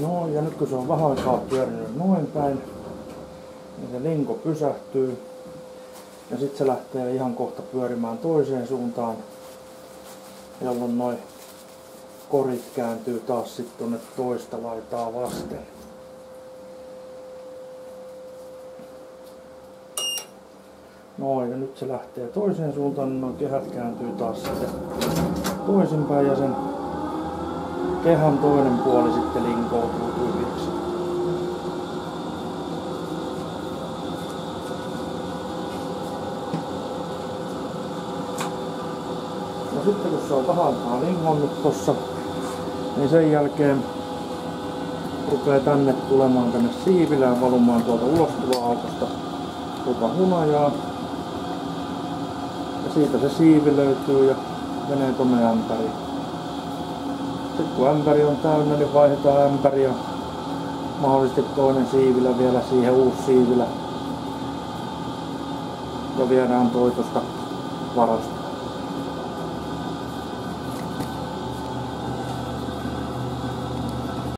No ja nyt kun se on vähän aikaa pyörinyt noin päin, niin se linko pysähtyy. Ja sitten se lähtee ihan kohta pyörimään toiseen suuntaan, jolloin noi korit kääntyy taas sitten tuonne toista laitaa vasten. Noin, ja nyt se lähtee toiseen suuntaan, niin nuo kehät kääntyy taas sitten toisinpäin ja sen kehän toinen puoli sitten linkoutuu tyhjäksi. No sitten kun se on vähän aikaa lingonnut tossa, niin sen jälkeen rupeaa tänne tulemaan tänne siivilään valumaan tuolta ulostuloaukosta hunajaa. Ja siitä se siivi löytyy ja menee tonne ämpäriin. Sitten kun ämpäri on täynnä, niin vaihdetaan ämpäri ja mahdollisesti toinen siivilä vielä siihen, uusi siivilä. Ja viedään toi tosta varastoon.